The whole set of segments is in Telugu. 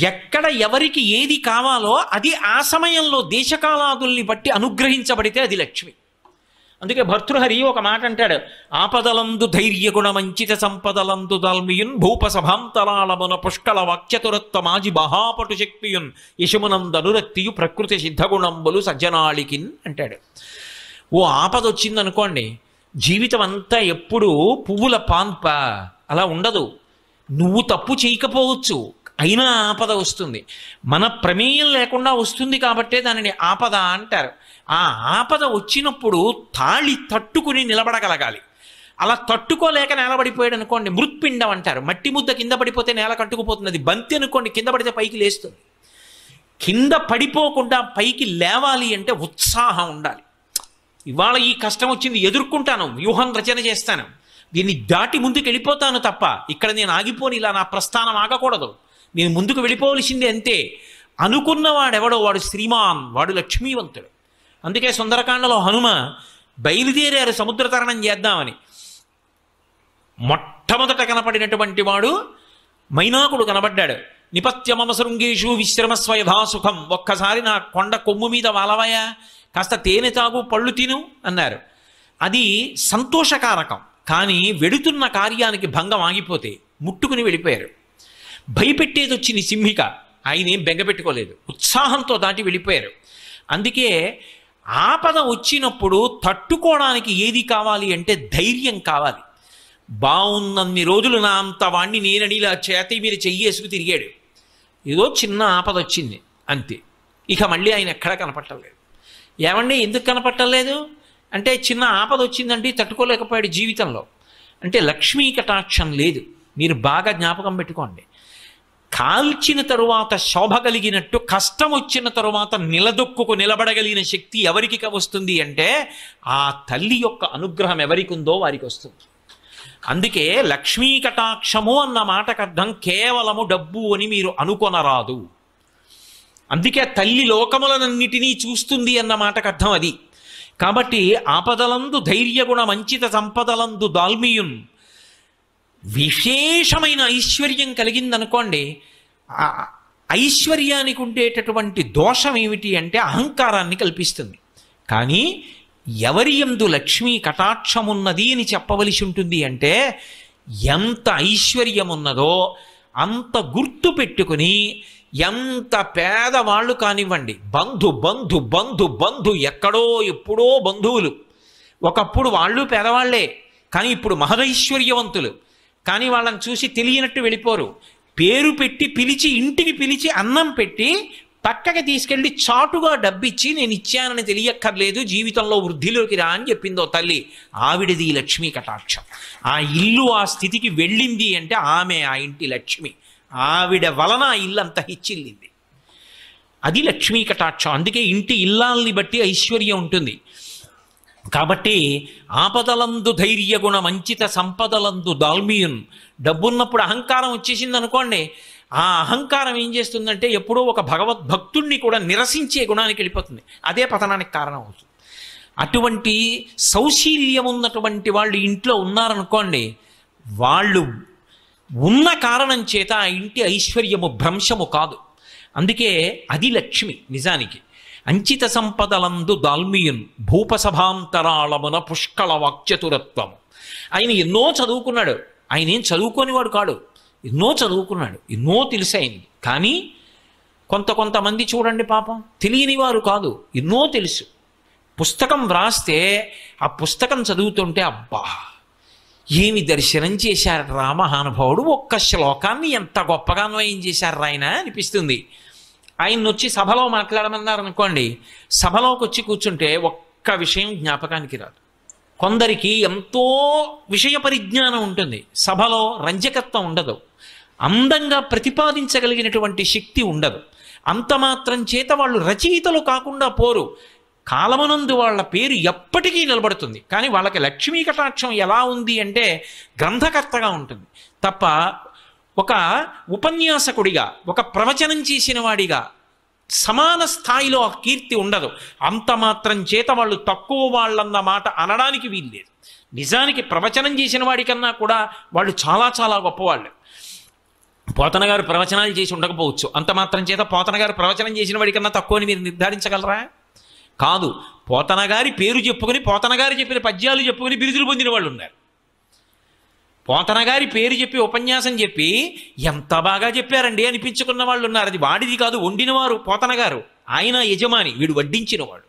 ఎక్కడ ఎవరికి ఏది కావాలో అది ఆ సమయంలో దేశకాలాదుల్ని బట్టి అనుగ్రహించబడితే అది లక్ష్మి. అందుకే భర్తృహరి ఒక మాట అంటాడు, ఆపదలందు ధైర్యగుణమంచిత సంపదలందు దాల్మియున్ భూపసభాంతరాళమున పుష్కళ వాక్యతురత్వ మాజి మహాపటు శక్తియున్ యశమునందనురక్తియు ప్రకృతి సిద్ధగుణంబులు సజ్జనాళికిన్ అంటాడు. ఓ ఆపద వచ్చిందనుకోండి, జీవితం అంతా ఎప్పుడు పువ్వుల పాన్ప అలా ఉండదు. నువ్వు తప్పు చేయకపోవచ్చు, అయినా ఆపద వస్తుంది. మన ప్రమేయం లేకుండా వస్తుంది కాబట్టే దానిని ఆపద అంటారు. ఆ ఆపద వచ్చినప్పుడు తాళి తట్టుకుని నిలబడగలగాలి. అలా తట్టుకోలేక నేలబడిపోయాడు అనుకోండి, మృత్పిండం అంటారు. మట్టి ముద్ద కింద పడిపోతే నేల కట్టుకుపోతుంది. అది బంతి అనుకోండి, కింద పడితే పైకి లేస్తుంది. కింద పడిపోకుండా పైకి లేవాలి అంటే ఉత్సాహం ఉండాలి. ఇవాళ ఈ కష్టం వచ్చింది, ఎదుర్కొంటాను, వ్యూహం రచన చేస్తాను, దీన్ని దాటి ముందుకు వెళ్ళిపోతాను తప్ప ఇక్కడ నేను ఆగిపోని, ఇలా నా ప్రస్థానం ఆగకూడదు, నేను ముందుకు వెళ్ళిపోవలసిందే అంతే అనుకున్నవాడెవడో వాడు శ్రీమాన్, వాడు లక్ష్మీవంతుడు. అందుకే సుందరకాండలో హనుమ బయలుదేరారు సముద్ర తరణం చేద్దామని. మొట్టమొదట కనపడినటువంటి వాడు మైనాకుడు కనబడ్డాడు. నిపత్యమమ శృంగేషు విశ్రమస్వ యథాసుఖం, ఒక్కసారి నా కొండ కొమ్ము మీద వాలవయా, కాస్త తేనె తాగు, పళ్ళు తిను అన్నారు. అది సంతోషకారకం. కానీ వెడుతున్న కార్యానికి భంగం ఆగిపోతే ముట్టుకుని వెళ్ళిపోయారు. భయపెట్టేది వచ్చింది సింహిక, ఆయన ఏం బెంగపెట్టుకోలేదు, ఉత్సాహంతో దాటి వెళ్ళిపోయారు. అందుకే ఆపద వచ్చినప్పుడు తట్టుకోవడానికి ఏది కావాలి అంటే ధైర్యం కావాలి. బాగున్నన్ని రోజులు నా అంత వాణ్ణి నేనని ఇలా చేతి మీద చెయ్యేసుకు తిరిగాడు. ఏదో చిన్న ఆపద వచ్చింది అంతే, ఇక మళ్ళీ ఆయన ఎక్కడా కనపట్టలేదు. ఏమండి ఎందుకు కనపట్టలేదు అంటే, చిన్న ఆపద వచ్చిందంటే తట్టుకోలేకపోయాడు జీవితంలో. అంటే లక్ష్మీ కటాక్షం లేదు. మీరు బాగా జ్ఞాపకం పెట్టుకోండి, కాల్చిన తరువాత శోభ కలిగినట్టు కష్టం వచ్చిన తరువాత నిలదొక్కుకు నిలబడగలిగిన శక్తి ఎవరికి వస్తుంది అంటే ఆ తల్లి యొక్క అనుగ్రహం ఎవరికి ఉందో వారికి వస్తుంది. అందుకే లక్ష్మీ కటాక్షము అన్న మాటకు అర్థం కేవలము డబ్బు అని మీరు అనుకొనరాదు. అందుకే తల్లి లోకములనన్నిటినీ చూస్తుంది అన్న మాటకు అర్థం అది. కాబట్టి ఆపదలందు ధైర్యగుణ మంచిత సంపదలందు దాల్మియున్, విశేషమైన ఐశ్వర్యం కలిగిందనుకోండి, ఐశ్వర్యానికి ఉండేటటువంటి దోషం ఏమిటి అంటే అహంకారాన్ని కల్పిస్తుంది. కానీ ఎవరి యందు లక్ష్మీ కటాక్షమున్నది అని చెప్పవలసి ఉంటుంది అంటే, ఎంత ఐశ్వర్యం ఉన్నదో అంత గుర్తు పెట్టుకుని, ఎంత పేదవాళ్ళు కానివ్వండి, బంధు బంధు బంధు బంధు ఎక్కడో ఎప్పుడో బంధువులు, ఒకప్పుడు వాళ్ళు పేదవాళ్లే కానీ ఇప్పుడు మహదైశ్వర్యవంతులు, కానీ వాళ్ళని చూసి తెలియనట్టు వెళ్ళిపోరు. పేరు పెట్టి పిలిచి, ఇంటికి పిలిచి అన్నం పెట్టి పక్కకి తీసుకెళ్ళి చాటుగా డబ్బిచ్చి నేను ఇచ్చానని తెలియక్కర్లేదు, జీవితంలో వృద్ధిలోకి రా అని చెప్పిందో తల్లి. ఆవిడది లక్ష్మీ కటాక్షం. ఆ ఇల్లు ఆ స్థితికి వెళ్ళింది అంటే ఆమె ఆ ఇంటి లక్ష్మి. ఆవిడ వలన ఆ ఇల్లు అంత హిచ్చిల్లింది. అది లక్ష్మీ కటాక్షం. అందుకే ఇంటి ఇల్లాల్ని బట్టి ఐశ్వర్యం ఉంటుంది. కాబట్టి ఆపదలందు ధైర్యగుణ మంచిత సంపదలందు దాల్మియున్, డబ్బున్నప్పుడు అహంకారం వచ్చేసింది అనుకోండి, ఆ అహంకారం ఏం చేస్తుందంటే ఎప్పుడో ఒక భగవద్భక్తుణ్ణి కూడా నిరసించే గుణానికి వెళ్ళిపోతుంది. అదే పతనానికి కారణం అవుతుంది. అటువంటి సౌశీల్యం ఉన్నటువంటి వాళ్ళు ఇంట్లో ఉన్నారనుకోండి, వాళ్ళు ఉన్న కారణం చేత ఆ ఇంటి ఐశ్వర్యము భ్రంశము కాదు. అందుకే అది లక్ష్మి నిజానికి. అంచిత సంపదలందు దాల్మియున్ భూపసభాంతరాళమున పుష్కళ వాక్చతురత్వము. ఆయన ఎన్నో చదువుకున్నాడు, ఆయన ఏం చదువుకోనివాడు కాడు, ఎన్నో చదువుకున్నాడు, ఎన్నో తెలుసు ఆయనకి. కానీ కొంతమంది చూడండి పాపం తెలియని వారు కాదు, ఎన్నో తెలుసు. పుస్తకం వ్రాస్తే ఆ పుస్తకం చదువుతుంటే అబ్బా ఏమి దర్శనం చేశారు రా మహానుభావుడు, ఒక్క శ్లోకాన్ని ఎంత గొప్పగా అన్వయం చేశారు ఆయన అనిపిస్తుంది. ఆయన్ని వచ్చి సభలో మాట్లాడమన్నారు అనుకోండి, సభలోకి వచ్చి కూర్చుంటే ఒక్క విషయం జ్ఞాపకానికి రాదు. కొందరికి ఎంతో విషయ పరిజ్ఞానం ఉంటుంది, సభలో రంజకత్వం ఉండదు, అందంగా ప్రతిపాదించగలిగినటువంటి శక్తి ఉండదు. అంత మాత్రం చేత వాళ్ళు రచయితలు కాకుండా పోరు. కాలమునందు వాళ్ళ పేరు ఎప్పటికీ నిలబడుతుంది. కానీ వాళ్ళకి లక్ష్మీ కటాక్షం ఎలా ఉంది అంటే గ్రంథకర్తగా ఉంటుంది తప్ప ఒక ఉపన్యాసకుడిగా, ఒక ప్రవచనం చేసిన వాడిగా సమాన స్థాయిలో ఆ కీర్తి ఉండదు. అంత మాత్రం చేత వాళ్ళు తక్కువ వాళ్ళన్న మాట అనడానికి వీల్లేదు. నిజానికి ప్రవచనం చేసిన వాడికన్నా కూడా వాళ్ళు చాలా చాలా గొప్పవాళ్ళు. పోతన గారు ప్రవచనాలు చేసి ఉండకపోవచ్చు, అంత మాత్రం చేత పోతన గారు ప్రవచనం చేసిన వాడికన్నా తక్కువ అని మీరు నిర్ధారించగలరా? కాదు. పోతన గారి పేరు చెప్పుకొని, పోతన గారు చెప్పిన పద్యాలు చెప్పుకొని బిరుదులు పొందిన వాళ్ళు ఉన్నారు. పోతన గారి పేరు చెప్పి ఉపన్యాసం చెప్పి ఎంత బాగా చెప్పారండి అనిపించుకున్న వాళ్ళు ఉన్నారు. అది వాడిది కాదు, వండినవారు పోతన గారు, ఆయన యజమాని, వీడు వడ్డించినవాడు.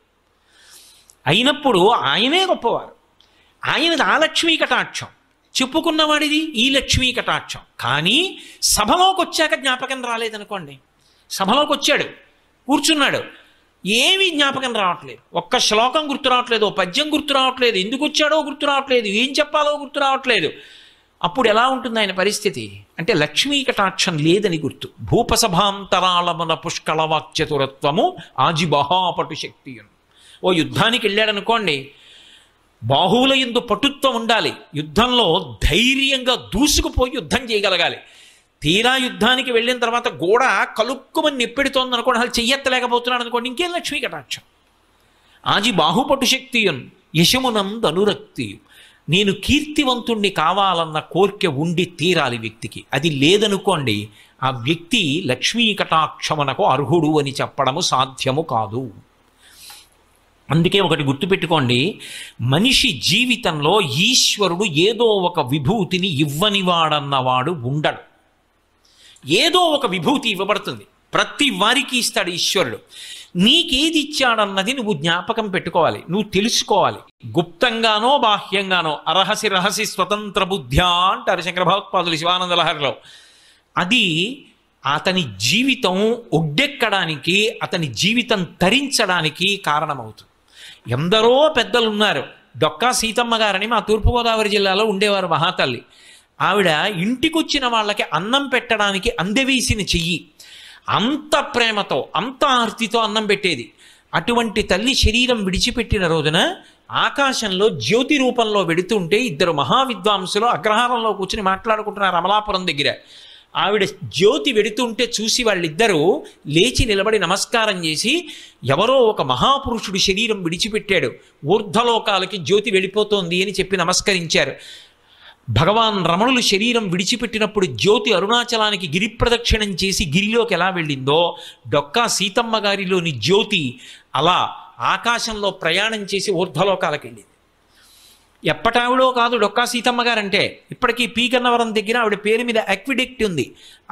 అయినప్పుడు ఆయనే గొప్పవారు. ఆయనది ఆ లక్ష్మీ కటాక్షం, చెప్పుకున్నవాడిది ఈ లక్ష్మీ కటాక్షం. కానీ సభలోకి వచ్చాక జ్ఞాపకం రాలేదనుకోండి, సభలోకి వచ్చాడు, కూర్చున్నాడు, ఏమీ జ్ఞాపకం రావట్లేదు, ఒక్క శ్లోకం గుర్తు రావట్లేదు, ఓ పద్యం గుర్తు రావట్లేదు, ఎందుకు వచ్చాడో గుర్తు రావట్లేదు, ఏం చెప్పాలో గుర్తు రావట్లేదు. అప్పుడు ఎలా ఉంటుంది ఆయన పరిస్థితి అంటే లక్ష్మీ కటాక్షం లేదని గుర్తు. భూపసభాంతరాళమున పుష్కళ వాక్చతురత్వము ఆజిబహాపటు శక్తియును. ఓ యుద్ధానికి వెళ్ళాడనుకోండి, బాహువుల యందు పటుత్వం ఉండాలి, యుద్ధంలో ధైర్యంగా దూసుకుపోయి యుద్ధం చేయగలగాలి. తీరా యుద్ధానికి వెళ్ళిన తర్వాత గోడ కలుక్కుమని నెప్పెడుతోంది అనుకోండి, అసలు చెయ్యెత్తలేకపోతున్నాడు అనుకోండి, ఇంకేం లక్ష్మీ కటాక్షం. ఆజి బాహుపటు శక్తియున్ యశమునందు అనురక్తియు. నేను కీర్తివంతుణ్ణి కావాలన్న కోరిక ఉండి తీరాలి వ్యక్తికి. అది లేదనుకోండి, ఆ వ్యక్తి లక్ష్మీ కటాక్షమునకు అర్హుడు అని చెప్పడము సాధ్యము కాదు. అందుకే ఒకటి గుర్తుపెట్టుకోండి, మనిషి జీవితంలో ఈశ్వరుడు ఏదో ఒక విభూతిని ఇవ్వనివాడన్నవాడు ఉండడు. ఏదో ఒక విభూతి ఇవ్వబడుతుంది, ప్రతి వారికి ఇస్తాడు ఈశ్వరుడు. నీకేది ఇచ్చాడన్నది నువ్వు జ్ఞాపకం పెట్టుకోవాలి, నువ్వు తెలుసుకోవాలి. గుప్తంగానో బాహ్యంగానో అరహసి రహసి స్వతంత్ర బుద్ధ్యా అంటారు శంకర భగవత్పాదులు శివానంద లహరిలో. అది అతని జీవితం ఒడ్డెక్కడానికి, అతని జీవితం తరించడానికి కారణమవుతుంది. ఎందరో పెద్దలు ఉన్నారు. డొక్కా సీతమ్మ గారని మా తూర్పుగోదావరి జిల్లాలో ఉండేవారు మహాతల్లి. ఆవిడ ఇంటికొచ్చిన వాళ్ళకి అన్నం పెట్టడానికి అందవేసిన చెయ్యి, అంత ప్రేమతో అంత ఆర్తితో అన్నం పెట్టేది. అటువంటి తల్లి శరీరం విడిచిపెట్టిన రోజున ఆకాశంలో జ్యోతి రూపంలో వెడుతుంటే ఇద్దరు మహావిద్వాంసులు అగ్రహారంలో కూర్చుని మాట్లాడుకుంటున్నారు అమలాపురం దగ్గర. ఆవిడ జ్యోతి వెడుతుంటే చూసి వాళ్ళిద్దరూ లేచి నిలబడి నమస్కారం చేసి, ఎవరో ఒక మహాపురుషుడు శరీరం విడిచిపెట్టాడు, ఊర్ధ్వలోకాలకి జ్యోతి వెళ్ళిపోతోంది అని చెప్పి నమస్కరించారు. భగవాన్ రమణులు శరీరం విడిచిపెట్టినప్పుడు జ్యోతి అరుణాచలానికి గిరి ప్రదక్షిణం చేసి గిరిలోకి ఎలా వెళ్ళిందో, డొక్కా సీతమ్మ గారిలోని జ్యోతి అలా ఆకాశంలో ప్రయాణం చేసి ఊర్ధ్వలోకాలకు వెళ్ళింది. ఎప్పటావిడో కాదు డొక్కా సీతమ్మ గారంటే, ఇప్పటికీ పీగన్నవరం దగ్గర ఆవిడ పేరు మీద అక్విడెక్ట్ ఉంది,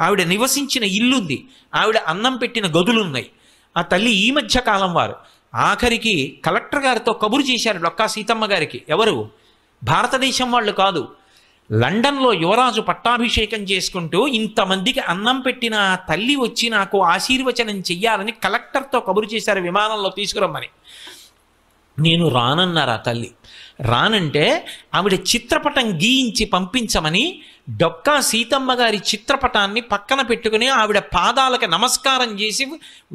ఆవిడ నివసించిన ఇల్లుంది, ఆవిడ అన్నం పెట్టిన గదులున్నాయి. ఆ తల్లి ఈ మధ్య కాలం వారు ఆఖరికి కలెక్టర్ గారితో కబురు చేశారు డొక్కా సీతమ్మ గారికి. ఎవరు? భారతదేశం వాళ్ళు కాదు, లండన్లో యువరాజు పట్టాభిషేకం చేసుకుంటూ ఇంతమందికి అన్నం పెట్టిన ఆ తల్లి వచ్చి నాకు ఆశీర్వచనం చెయ్యాలని కలెక్టర్తో కబురు చేశారు విమానంలో తీసుకురమ్మని. నేను రానన్నారు ఆ తల్లి. రానంటే ఆవిడ చిత్రపటం గీయించి పంపించమని డొక్కా సీతమ్మ గారి చిత్రపటాన్ని పక్కన పెట్టుకుని ఆవిడ పాదాలకు నమస్కారం చేసి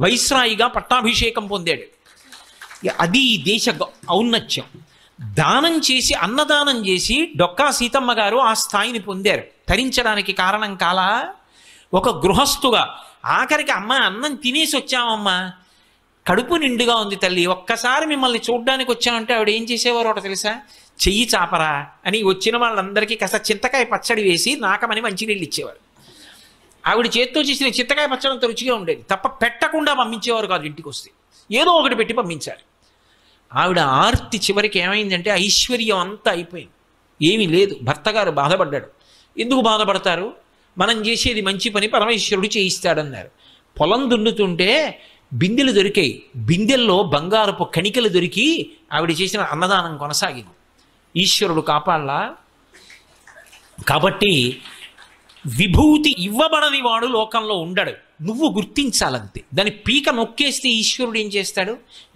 వైస్రాయిగా పట్టాభిషేకం పొందాడు. అది ఈ దేశ ఔన్నత్యం. దానం చేసి, అన్నదానం చేసి డొక్కా సీతమ్మ గారు ఆ స్థాయిని పొందారు. తరించడానికి కారణం కాలా? ఒక గృహస్థుగా ఆఖరికి అమ్మ అన్నం తినేసి వచ్చామమ్మా, కడుపు నిండుగా ఉంది తల్లి, ఒక్కసారి మిమ్మల్ని చూడ్డానికి వచ్చామంటే ఆవిడ ఏం చేసేవారు ఒకటి తెలుసా? చెయ్యి చాపరా అని వచ్చిన వాళ్ళందరికీ కాస్త చింతకాయ పచ్చడి వేసి నాకమని మంచినీళ్ళు ఇచ్చేవారు. ఆవిడ చేత్తో చేసిన చింతకాయ పచ్చడి అంత రుచిగా ఉండేది, తప్ప పెట్టకుండా పంపించేవారు కాదు. ఇంటికి వస్తే ఏదో ఒకటి పెట్టి పంపించాలి. ఆవిడ ఆర్తి చివరికి ఏమైందంటే ఐశ్వర్యం అంతా అయిపోయింది, ఏమీ లేదు. భర్త గారు బాధపడ్డాడు. ఎందుకు బాధపడతారు? మనం చేసేది మంచి పని, పరమేశ్వరుడు చేయిస్తాడన్నారు. పొలం దున్నుతుంటే బిందెలు దొరికాయి, బిందెల్లో బంగారపు కణికలు దొరికి ఆవిడ చేసిన అన్నదానం కొనసాగింది. ఈశ్వరుడు కాపాడలా? కాబట్టి విభూతి ఇవ్వబడని వాడు లోకంలో ఉండడు, నువ్వు గుర్తించాలంతే. దాని పీక నొక్కేస్తే ఈశ్వరుడు ఏం చేస్తాడు?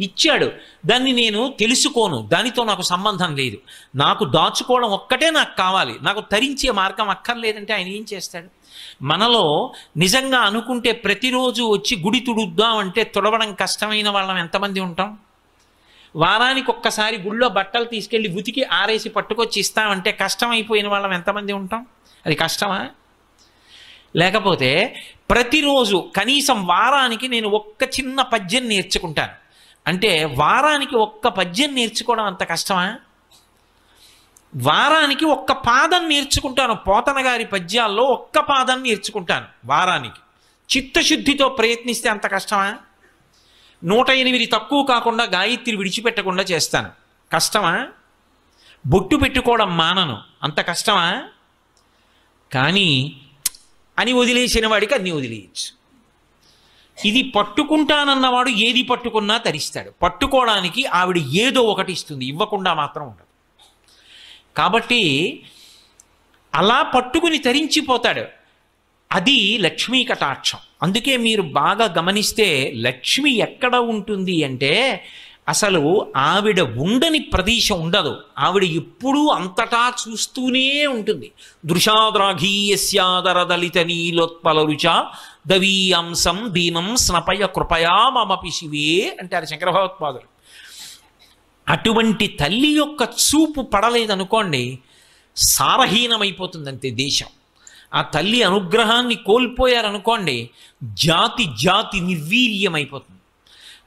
ఇచ్చాడు, దాన్ని నేను తెలుసుకోను, దానితో నాకు సంబంధం లేదు, నాకు దాచుకోవడం ఒక్కటే నాకు కావాలి, నాకు తరించే మార్గం అక్కర్లేదంటే ఆయన ఏం చేస్తాడు? మనలో నిజంగా అనుకుంటే ప్రతిరోజు వచ్చి గుడి తుడుద్దామంటే తుడవడం కష్టమైన వాళ్ళం ఎంతమంది ఉంటాం? వారానికి ఒక్కసారి గుళ్ళో బట్టలు తీసుకెళ్ళి ఉతికి ఆరేసి పట్టుకొచ్చి ఇస్తామంటే కష్టమైపోయిన వాళ్ళం ఎంతమంది ఉంటాం? అది కష్టమా? లేకపోతే ప్రతిరోజు కనీసం వారానికి నేను ఒక్క చిన్న పద్యం నేర్చుకుంటాను అంటే వారానికి ఒక్క పద్యం నేర్చుకోవడం అంత కష్టమా? వారానికి ఒక్క పాదం నేర్చుకుంటాను. పోతన గారి పద్యాల్లో ఒక్క పాదం నేర్చుకుంటాను వారానికి. చిత్తశుద్ధితో ప్రయత్నిస్తే అంత కష్టమా? 108 తక్కువ కాకుండా గాయత్రి విడిచిపెట్టకుండా చేస్తాను. కష్టమా? బొట్టు పెట్టుకోవడం మానను, అంత కష్టమా? కానీ అని వదిలేసిన వాడికి అన్నీ వదిలేయచ్చు. ఇది పట్టుకుంటానన్నవాడు ఏది పట్టుకున్నా తరిస్తాడు. పట్టుకోవడానికి ఆవిడ ఏదో ఒకటి ఇస్తుంది, ఇవ్వకుండా మాత్రం ఉండదు. కాబట్టి అలా పట్టుకుని తరించిపోతాడు. అది లక్ష్మీ కటాక్షం. అందుకే మీరు బాగా గమనిస్తే లక్ష్మి ఎక్కడ ఉంటుంది అంటే అసలు ఆవిడ ఉండని ప్రదేశం ఉండదు. ఆవిడ ఎప్పుడూ అంతటా చూస్తూనే ఉంటుంది. దృశాద్రాఘీయస్యాదరదలిత నీలోత్పల రుచ దవీయాంసం దీనం స్నపయ కృపయా మమపి శివే అంటారు శంకర భగవత్పాదులు. అటువంటి తల్లి యొక్క చూపు పడలేదనుకోండి, సారహీనమైపోతుంది అంతే దేశం. ఆ తల్లి అనుగ్రహాన్ని కోల్పోయారనుకోండి, జాతి జాతి నిర్వీర్యమైపోతుంది.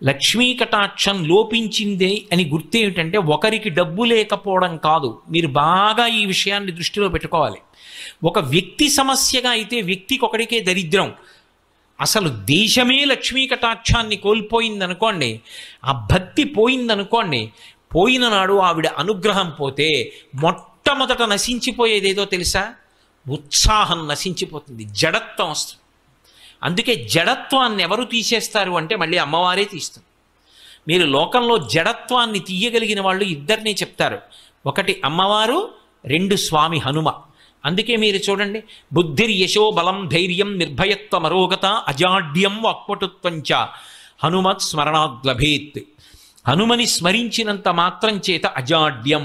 లక్ష్మీ కటాక్షం లోపించిందే అని గుర్తేమిటంటే ఒకరికి డబ్బు లేకపోవడం కాదు. మీరు బాగా ఈ విషయాన్ని దృష్టిలో పెట్టుకోవాలి. ఒక వ్యక్తి సమస్యగా అయితే వ్యక్తికి ఒకడికే దరిద్రం. అసలు దేశమే లక్ష్మీ కటాక్షాన్ని కోల్పోయిందనుకోండి, ఆ భక్తి పోయిందనుకోండి, పోయిన నాడు ఆవిడ అనుగ్రహం పోతే మొట్టమొదట నశించిపోయేదేదో తెలుసా? ఉత్సాహం నశించిపోతుంది, జడత్వం వస్తుంది. అందుకే జడత్వాన్ని ఎవరు తీసేస్తారు అంటే మళ్ళీ అమ్మవారే తీస్తుంది. మీరు లోకంలో జడత్వాన్ని తీయగలిగిన వాళ్ళు ఇద్దరినీ చెప్తారు. ఒకటి అమ్మవారు, 2 స్వామి హనుమ. అందుకే మీరు చూడండి, బుద్ధిర్యశో బలం ధైర్యం నిర్భయత్వ మరోగత అజాడ్యం వాక్పటుత్వంచ హనుమత్ స్మరణాద్ లభేత్. హనుమని స్మరించినంత మాత్రం చేత అజాడ్యం.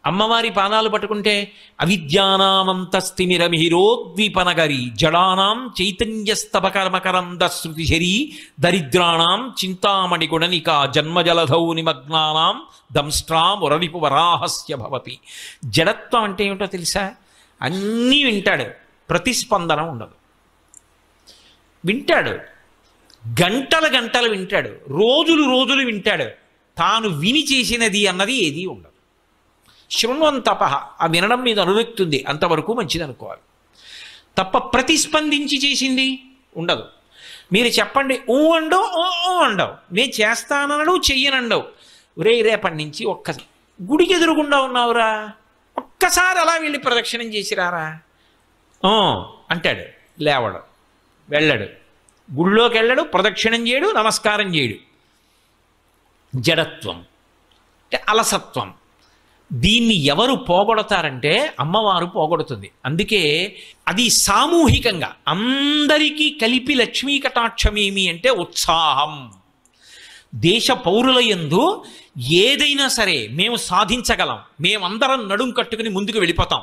అమ్మవారి పాదాలు పట్టుకుంటే అవిద్యానామంతస్తిమిరమిహిరోద్వీపనగరి జడానాం చైతన్యస్తపకర్మకరంద శృతిశరీ దరిద్రాణం చింతామణి గుణనిక జన్మజలధౌ నిమగ్నానాం దంష్ట్రామురరిపు వరాహస్య భవతి. జడత్వం అంటే ఏమిటో తెలుసా? అన్నీ వింటాడు, ప్రతిస్పందన ఉండదు. వింటాడు, గంటల గంటలు వింటాడు, రోజులు రోజులు వింటాడు. తాను విని చేసినది అన్నది ఏదీ ఉండదు. శృణ్వంతప, ఆ వినడం మీద అనురక్తుంది, అంతవరకు మంచిది అనుకోవాలి తప్ప ప్రతిస్పందించి చేసింది ఉండదు. మీరు చెప్పండి ఊ అండవు, ఓ అండవు, నేను చేస్తాననడు, చెయ్యనండవు. రేపటి నుంచి ఒక్క గుడికి ఎదురుగుండా ఉన్నావురా, ఒక్కసారి అలా వెళ్ళి ప్రదక్షిణం చేసిరారా అంటాడు. లేవడు, వెళ్ళడు, గుళ్ళోకి వెళ్ళడు, ప్రదక్షిణం చేయడు, నమస్కారం చేయడు. జడత్వం అంటే అలసత్వం. దీన్ని ఎవరు పోగొడతారంటే అమ్మవారు పోగొడుతుంది. అందుకే అది సామూహికంగా అందరికీ కలిపి లక్ష్మీ కటాక్షం ఏమి అంటే ఉత్సాహం. దేశ పౌరుల యందు ఏదైనా సరే మేము సాధించగలం, మేమందరం నడుం కట్టుకుని ముందుకు వెళ్ళిపోతాం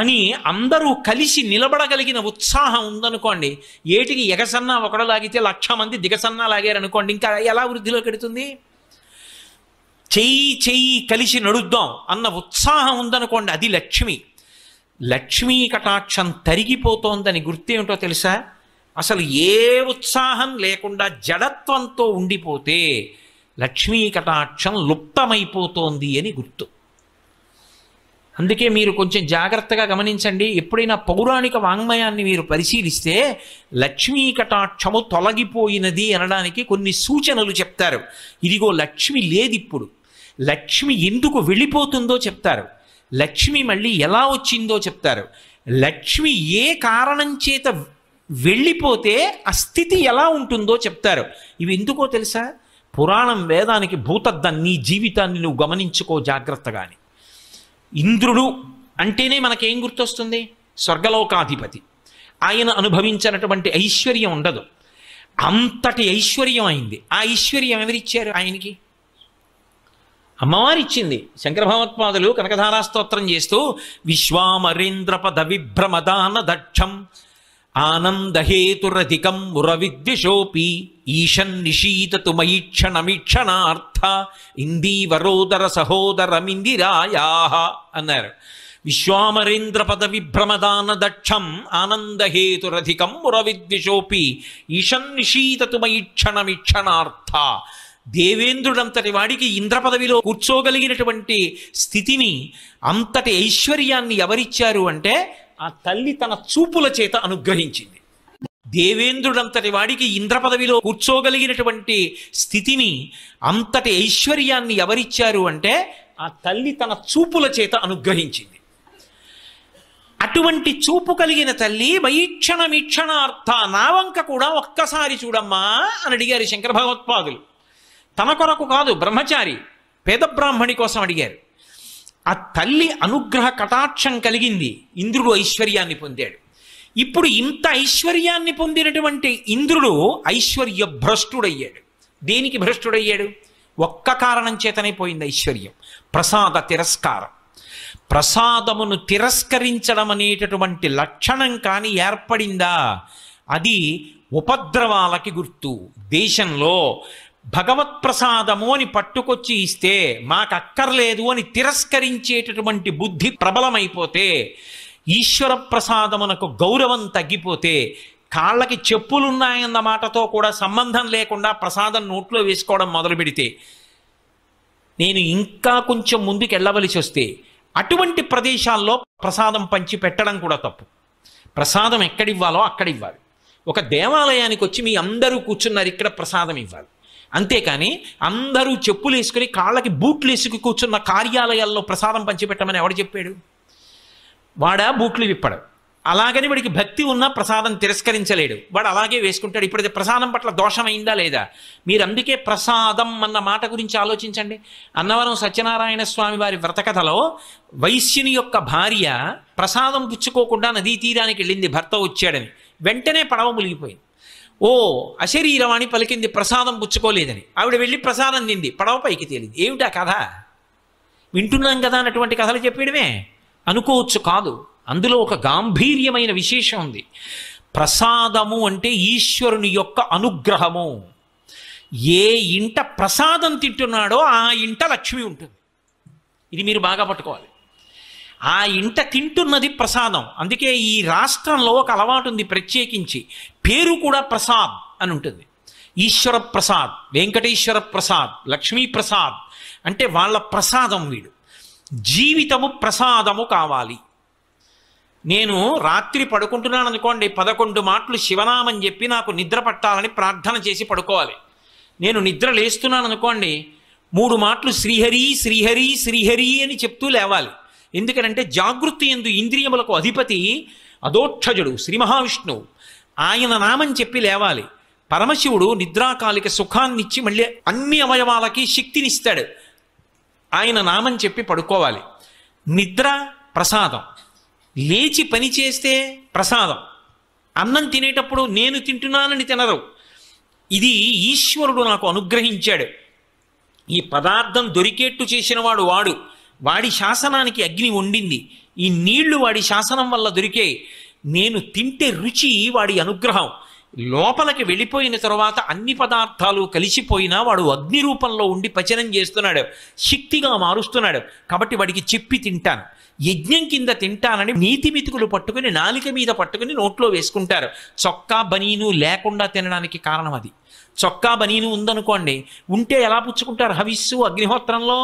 అని అందరూ కలిసి నిలబడగలిగిన ఉత్సాహం ఉందనుకోండి, ఏటికి ఎగసన్నా ఒకడు లాగితే 1,00,000 మంది దిగసన్నా లాగారనుకోండి, ఇంకా ఎలా వృద్ధిలోకి ఎడుతుంది? చెయ్యి కలిసి నడుద్దాం అన్న ఉత్సాహం ఉందనుకోండి, అది లక్ష్మి. లక్ష్మీ కటాక్షం తరిగిపోతోందని గుర్తేమిటో తెలుసా? అసలు ఏ ఉత్సాహం లేకుండా జడత్వంతో ఉండిపోతే లక్ష్మీ కటాక్షం లుప్తమైపోతోంది అని గుర్తు. అందుకే మీరు కొంచెం జాగ్రత్తగా గమనించండి. ఎప్పుడైనా పౌరాణిక వాంగ్మయాన్ని మీరు పరిశీలిస్తే లక్ష్మీ కటాక్షము తొలగిపోయినది అనడానికి కొన్ని సూచనలు చెప్తారు. ఇదిగో లక్ష్మి లేదిప్పుడు, లక్ష్మి ఎందుకు వెళ్ళిపోతుందో చెప్తారు, లక్ష్మి మళ్ళీ ఎలా వచ్చిందో చెప్తారు, లక్ష్మి ఏ కారణం చేత వెళ్ళిపోతే ఆ స్థితి ఎలా ఉంటుందో చెప్తారు. ఇవి ఎందుకో తెలుసా? పురాణం వేదానికి భూతద్దం. నీ జీవితాన్ని నువ్వు గమనించుకో జాగ్రత్తగాని. ఇంద్రుడు అంటేనే మనకేం గుర్తొస్తుంది? స్వర్గలోకాధిపతి. ఆయన అనుభవించినటువంటి ఐశ్వర్యం ఉండదు, అంతటి ఐశ్వర్యం అయింది. ఆ ఐశ్వర్యం ఎవరిచ్చారు ఆయనకి? అమ్మవారిచ్చింది. శంకర భగవత్పాదులు కనకధారా స్తోత్రం చేస్తూ విశ్వామరేంద్ర పద విభ్రమదాన దక్షం ఆనందహేతురధికం మురవిద్విషోపి ఈశన్ నిశీతతు మయీక్షణమీక్షణార్థ ఇందీవరోదర సహోదరమిందిరాయా అన్నారు. విశ్వామరేంద్ర పద విభ్రమదాన దక్షం ఆనందహేతురధికం మురవిద్విషోపి ఈశన్ నిశీతతు మయీక్షణమీక్షణార్థ. దేవేంద్రుడంతటి వాడికి ఇంద్ర పదవిలో కూర్చోగలిగినటువంటి స్థితిని, అంతటి ఐశ్వర్యాన్ని ఎవరిచ్చారు అంటే ఆ తల్లి తన చూపుల చేత అనుగ్రహించింది. దేవేంద్రుడంతటి వాడికి ఇంద్ర పదవిలో కూర్చోగలిగినటువంటి స్థితిని, అంతటి ఐశ్వర్యాన్ని ఎవరిచ్చారు అంటే ఆ తల్లి తన చూపుల చేత అనుగ్రహించింది. అటువంటి చూపు కలిగిన తల్లి వైక్షణమీక్షణార్థ, నా వంక కూడా ఒక్కసారి చూడమ్మా అని అడిగారు శంకర భగవత్పాదులు. తన కొరకు కాదు, బ్రహ్మచారి పేద బ్రాహ్మణి కోసం అడిగారు. ఆ తల్లి అనుగ్రహ కటాక్షం కలిగింది, ఇంద్రుడు ఐశ్వర్యాన్ని పొందాడు. ఇప్పుడు ఇంత ఐశ్వర్యాన్ని పొందినటువంటి ఇంద్రుడు ఐశ్వర్య భ్రష్టుడయ్యాడు. దేనికి భ్రష్టుడయ్యాడు? ఒక్క కారణం చేతనే పోయింది ఐశ్వర్యం, ప్రసాద తిరస్కారం. ప్రసాదమును తిరస్కరించడం అనేటటువంటి లక్షణం కానీ ఏర్పడిందా, అది ఉపద్రవాలకి గుర్తు. దేశంలో భగవత్ ప్రసాదము అని పట్టుకొచ్చి ఇస్తే మాకు అక్కర్లేదు అని తిరస్కరించేటటువంటి బుద్ధి ప్రబలమైపోతే, ఈశ్వర ప్రసాదమునకు గౌరవం తగ్గిపోతే, కాళ్ళకి చెప్పులున్నాయన్న మాటతో కూడా సంబంధం లేకుండా ప్రసాదం నోట్లో వేసుకోవడం మొదలు పెడితే, నేను ఇంకా కొంచెం ముందుకు వెళ్ళవలసి వస్తే అటువంటి ప్రదేశాల్లో ప్రసాదం పంచి పెట్టడం కూడా తప్పు. ప్రసాదం ఎక్కడివ్వాలో అక్కడ ఇవ్వాలి. ఒక దేవాలయానికి వచ్చి మీ అందరూ కూర్చున్నారు, ఇక్కడ ప్రసాదం ఇవ్వాలి. అంతేకాని అందరూ చెప్పులు వేసుకుని కాళ్ళకి బూట్లు వేసుకు కూర్చున్న కార్యాలయాల్లో ప్రసాదం పంచిపెట్టమని ఎవడు చెప్పాడు? వాడా బూట్లు విప్పడు. అలాగని వాడికి భక్తి ఉన్నా ప్రసాదం తిరస్కరించలేడు, వాడు అలాగే వేసుకుంటాడు. ఇప్పుడు ప్రసాదం పట్ల దోషమైందా లేదా? మీరు అందుకే ప్రసాదం అన్న మాట గురించి ఆలోచించండి. అన్నవరం సత్యనారాయణ స్వామి వారి వ్రతకథలో వైశ్యుని యొక్క భార్య ప్రసాదం పుచ్చుకోకుండా నదీ తీరానికి వెళ్ళింది, భర్త వచ్చాడని. వెంటనే పడవ మునిగిపోయింది. ఓ అశరీరవాణి పలికింది, ప్రసాదం పుచ్చుకోలేదని. ఆవిడ వెళ్ళి ప్రసాదం తింది, పడవ పైకి తేలింది. ఏమిటా కథ? వింటున్నాం కదా అన్నటువంటి కథలు చెప్పేయడమే అనుకోవచ్చు. కాదు, అందులో ఒక గాంభీర్యమైన విశేషం ఉంది. ప్రసాదము అంటే ఈశ్వరుని యొక్క అనుగ్రహము. ఏ ఇంట ప్రసాదం తింటున్నాడో ఆ ఇంట లక్ష్మి ఉంటుంది. ఇది మీరు బాగా పట్టుకోవాలి. ఆ ఇంట తింటున్నది ప్రసాదం. అందుకే ఈ రాష్ట్రంలో ఒక అలవాటు ఉంది, ప్రత్యేకించి పేరు కూడా ప్రసాద్ అని ఉంటుంది. ఈశ్వర ప్రసాద్, వెంకటేశ్వర ప్రసాద్, లక్ష్మీ ప్రసాద్ అంటే వాళ్ళ ప్రసాదం వీడు. జీవితము ప్రసాదము కావాలి. నేను రాత్రి పడుకుంటున్నాను అనుకోండి, 11 మాటలు శివనామం చెప్పి నాకు నిద్ర పట్టాలని ప్రార్థన చేసి పడుకోవాలి. నేను నిద్ర లేస్తున్నాను అనుకోండి, 3 మాటలు శ్రీహరి శ్రీహరి శ్రీహరి అని చెప్తూ లేవాలి. ఎందుకనంటే జాగృతి యందు ఇంద్రియములకు అధిపతి అదోక్షజుడు శ్రీ మహావిష్ణువు, ఆయన నామం చెప్పి లేవాలి. పరమశివుడు నిద్రాకాలిక సుఖాన్నిచ్చి మళ్ళీ అన్ని అవయవాలకి శక్తినిస్తాడు, ఆయన నామం చెప్పి పడుకోవాలి. నిద్ర ప్రసాదం, లేచి పని చేస్తే ప్రసాదం. అన్నం తినేటప్పుడు నేను తింటున్నానని తినరు. ఇది ఈశ్వరుడు నాకు అనుగ్రహించాడు. ఈ పదార్థం దొరికేట్టు చేసినవాడు వాడు, వాడి శాసనానికి అగ్ని వండింది. ఈ నీళ్లు వాడి శాసనం వల్ల దొరికే. నేను తింటే రుచి వాడి అనుగ్రహం. లోపలికి వెళ్ళిపోయిన తర్వాత అన్ని పదార్థాలు కలిసిపోయినా వాడు అగ్ని రూపంలో ఉండి పచనం చేస్తున్నాడు, శక్తిగా మారుస్తున్నాడు. కాబట్టి వాడికి చెప్పి తింటాను, యజ్ఞం కింద తింటానని నీతి మితుకులు పట్టుకుని నాలిక మీద పట్టుకుని నోట్లో వేసుకుంటారు. చొక్కా బనీను లేకుండా తినడానికి కారణం అది. చొక్కా బనీను ఉందనుకోండి, ఉంటే ఎలా పుచ్చుకుంటారు? హవిస్సు అగ్నిహోత్రంలో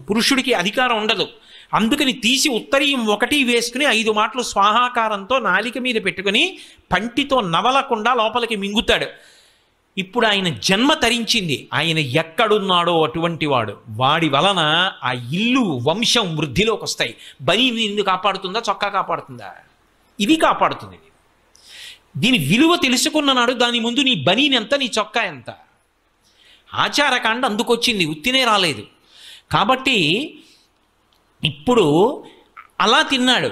పురుషుడికి అధికారం ఉండదు. అందుకని తీసి ఉత్తరీయం 1 వేసుకుని 5 మాటలు స్వాహాకారంతో నాలిక మీద పెట్టుకుని పంటితో నవలకుండా లోపలికి మింగుతాడు. ఇప్పుడు ఆయన జన్మ తరించింది. ఆయన ఎక్కడున్నాడో అటువంటి వాడు, వాడి వలన ఆ ఇల్లు వంశం వృద్ధిలోకి వస్తాయి. బనీని నిన్ను కాపాడుతుందా, చొక్కా కాపాడుతుందా? ఇది కాపాడుతుంది. దీని విలువ తెలుసుకున్ననాడు దాని ముందు నీ బనీని ఎంత, నీ చొక్కా ఎంత. ఆచారకాండ అందుకొచ్చింది, ఉత్తినే రాలేదు. కాబట్టి ఇప్పుడు అలా తిన్నాడు,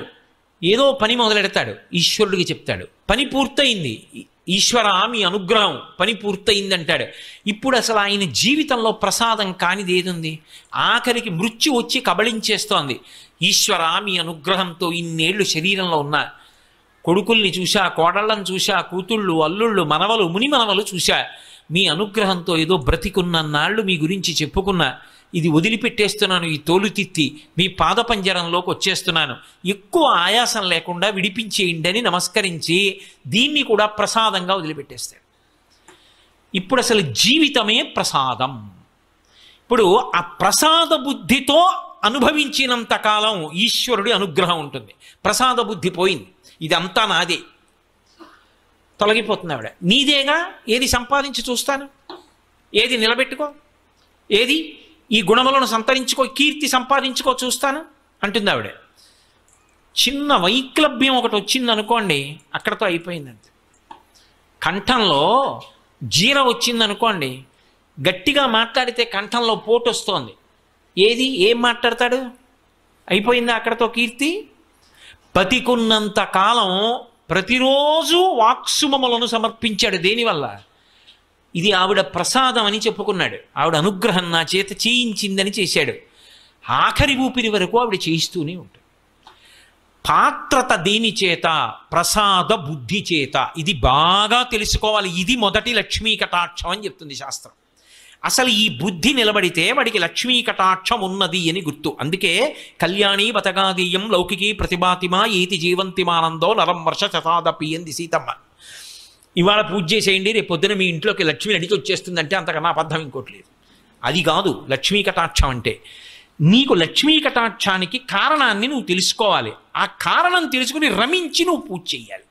ఏదో పని మొదలెడతాడు, ఈశ్వరుడికి చెప్తాడు, పని పూర్తయింది, ఈశ్వర మీ అనుగ్రహం, పని పూర్తయింది అంటాడు. ఇప్పుడు అసలు ఆయన జీవితంలో ప్రసాదం కానిది ఏదుంది? ఆఖరికి మృత్యు వచ్చి కబళించేస్తోంది. ఈశ్వర మీ అనుగ్రహంతో ఇన్నేళ్లు శరీరంలో ఉన్నా, కొడుకుల్ని చూశా, కోడళ్ళను చూశా, కూతుళ్ళు, అల్లుళ్ళు, మనవలు, ముని మనవలు చూశా, మీ అనుగ్రహంతో ఏదో బ్రతికున్నన్నాళ్ళు మీ గురించి చెప్పుకున్నా, ఇది వదిలిపెట్టేస్తున్నాను, ఈ తోలుతిత్తి మీ పాదపంజరంలోకి వచ్చేస్తున్నాను, ఎక్కువ ఆయాసం లేకుండా విడిపించేయండి అని నమస్కరించి దీన్ని కూడా ప్రసాదంగా వదిలిపెట్టేస్తాడు. ఇప్పుడు అసలు జీవితమే ప్రసాదం. ఇప్పుడు ఆ ప్రసాద బుద్ధితో అనుభవించినంత కాలం ఈశ్వరుడి అనుగ్రహం ఉంటుంది. ప్రసాద బుద్ధి పోయింది, ఇదంతా నాదే, తొలగిపోతుంది ఆవిడ. నీదేగా, ఏది సంపాదించి చూస్తాను, ఏది నిలబెట్టుకో, ఏది ఈ గుణములను సంతరించుకో, కీర్తి సంపాదించుకో చూస్తాను అంటుంది ఆవిడ. చిన్న వైక్లభ్యం ఒకటి వచ్చింది అనుకోండి, అక్కడతో అయిపోయిందండి. కంఠంలో జీర వచ్చిందనుకోండి, గట్టిగా మాట్లాడితే కంఠంలో పోటు వస్తోంది, ఏది ఏం మాట్లాడతాడు, అయిపోయిందా అక్కడతో కీర్తి. బతికున్నంత కాలం ప్రతిరోజు వాక్సుమములను సమర్పించాడు. దేనివల్ల? ఇది ఆవిడ ప్రసాదం అని చెప్పుకున్నాడు, ఆవిడ అనుగ్రహం నా చేత చేయించిందని చేశాడు. ఆఖరి ఊపిరి వరకు ఆవిడ చేయిస్తూనే ఉంటాడు. పాత్రత దేని చేత? ప్రసాద బుద్ధి చేత. ఇది బాగా తెలుసుకోవాలి. ఇది మొదటి లక్ష్మీ కటాక్షం అని చెప్తుంది శాస్త్రం. అసలు ఈ బుద్ధి నిలబడితే వాడికి లక్ష్మీ కటాక్షం ఉన్నది అని గుర్తు. అందుకే కళ్యాణి బతగాదీయం లౌకికీ ప్రతిభాతిమా ఏతి జీవంతిమానందో నరం వర్ష శతాదపి అంది సీతమ్మ. ఇవాళ పూజ చేసేయండి, రేపు పొద్దున మీ ఇంట్లోకి లక్ష్మి నడిచి వచ్చేస్తుందంటే అంతకన్నా అబద్ధం ఇంకోట్లేదు. అది కాదు లక్ష్మీ కటాక్షం అంటే. నీకు లక్ష్మీ కటాక్షానికి కారణాన్ని నువ్వు తెలుసుకోవాలి. ఆ కారణం తెలుసుకుని రమించి నువ్వు పూజ చేయాలి.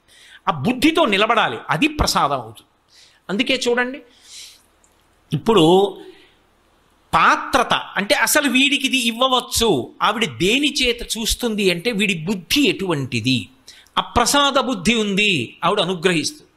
ఆ బుద్ధితో నిలబడాలి. అది ప్రసాదం అవుతుంది. అందుకే చూడండి, ఇప్పుడు పాత్రత అంటే అసలు వీడికి ఇది ఇవ్వవచ్చు, ఆవిడ దేని చేత చూస్తుంది అంటే వీడి బుద్ధి ఎటువంటిది. ఆ ప్రసాద బుద్ధి ఉంది, ఆవిడ అనుగ్రహిస్తుంది.